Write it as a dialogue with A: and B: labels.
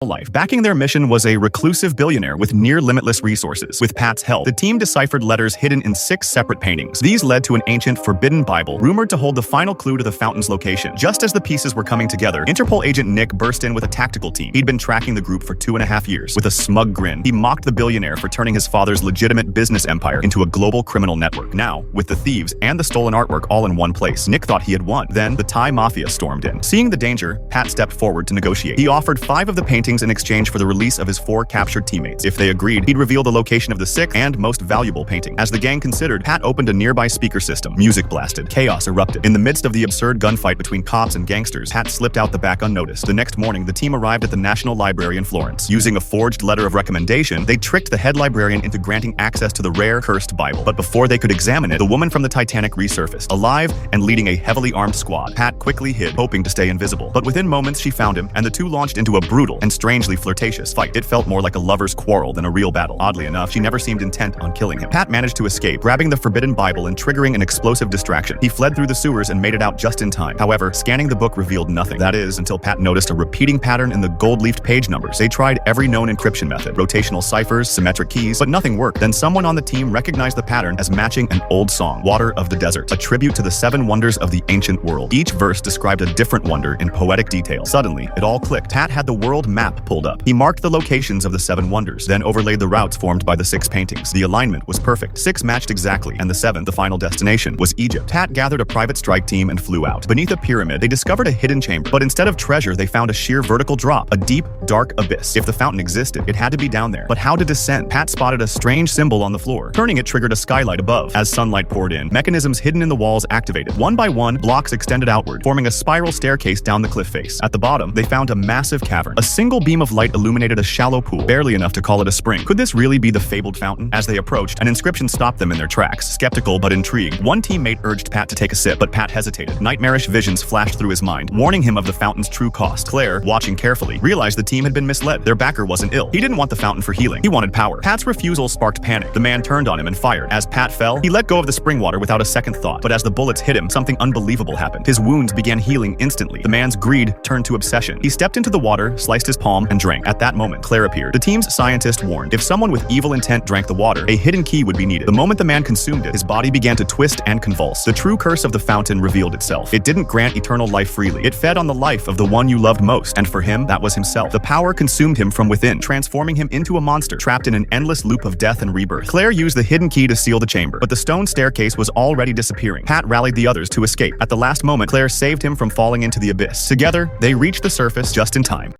A: life. Backing their mission was a reclusive billionaire with near-limitless resources. With Pat's help, the team deciphered letters hidden in 6 separate paintings. These led to an ancient, forbidden Bible, rumored to hold the final clue to the fountain's location. Just as the pieces were coming together, Interpol agent Nick burst in with a tactical team. He'd been tracking the group for 2.5 years. With a smug grin, he mocked the billionaire for turning his father's legitimate business empire into a global criminal network. Now, with the thieves and the stolen artwork all in one place, Nick thought he had won. Then, the Thai mafia stormed in. Seeing the danger, Pat stepped forward to negotiate. He offered 5 of the paintings in exchange for the release of his 4 captured teammates. If they agreed, he'd reveal the location of the 6th and most valuable painting. As the gang considered, Pat opened a nearby speaker system. Music blasted. Chaos erupted. In the midst of the absurd gunfight between cops and gangsters, Pat slipped out the back unnoticed. The next morning, the team arrived at the National Library in Florence. Using a forged letter of recommendation, they tricked the head librarian into granting access to the rare, cursed Bible. But before they could examine it, the woman from the Titanic resurfaced, alive and leading a heavily armed squad. Pat quickly hid, hoping to stay invisible. But within moments, she found him, and the two launched into a brutal and strangely flirtatious fight. It felt more like a lover's quarrel than a real battle. Oddly enough, she never seemed intent on killing him. Pat managed to escape, grabbing the forbidden Bible and triggering an explosive distraction. He fled through the sewers and made it out just in time. However, scanning the book revealed nothing. That is, until Pat noticed a repeating pattern in the gold-leafed page numbers. They tried every known encryption method, rotational ciphers, symmetric keys, but nothing worked. Then someone on the team recognized the pattern as matching an old song, Water of the Desert, a tribute to the 7 wonders of the ancient world. Each verse described a different wonder in poetic detail. Suddenly, it all clicked. Pat had the world map pulled up. He marked the locations of the 7 wonders, then overlaid the routes formed by the 6 paintings. The alignment was perfect. 6 matched exactly, and the 7th, the final destination, was Egypt. Pat gathered a private strike team and flew out. Beneath a pyramid, they discovered a hidden chamber, but instead of treasure, they found a sheer vertical drop, a deep, dark abyss. If the fountain existed, it had to be down there. But how to descend? Pat spotted a strange symbol on the floor. Turning it triggered a skylight above. As sunlight poured in, mechanisms hidden in the walls activated. One by one, blocks extended outward, forming a spiral staircase down the cliff face. At the bottom, they found a massive cavern. A single beam of light illuminated a shallow pool, barely enough to call it a spring. Could this really be the fabled fountain? As they approached, an inscription stopped them in their tracks. Skeptical but intrigued, one teammate urged Pat to take a sip, but Pat hesitated. Nightmarish visions flashed through his mind, warning him of the fountain's true cost. Claire, watching carefully, realized the team had been misled. Their backer wasn't ill. He didn't want the fountain for healing. He wanted power. Pat's refusal sparked panic. The man turned on him and fired. As Pat fell, he let go of the spring water without a second thought. But as the bullets hit him, something unbelievable happened. His wounds began healing instantly. The man's greed turned to obsession. He stepped into the water, sliced his palm, and drank. At that moment, Claire appeared. The team's scientist warned, if someone with evil intent drank the water, a hidden key would be needed. The moment the man consumed it, his body began to twist and convulse. The true curse of the fountain revealed itself. It didn't grant eternal life freely. It fed on the life of the one you loved most, and for him, that was himself. The power consumed him from within, transforming him into a monster, trapped in an endless loop of death and rebirth. Claire used the hidden key to seal the chamber, but the stone staircase was already disappearing. Pat rallied the others to escape. At the last moment, Claire saved him from falling into the abyss. Together, they reached the surface just in time.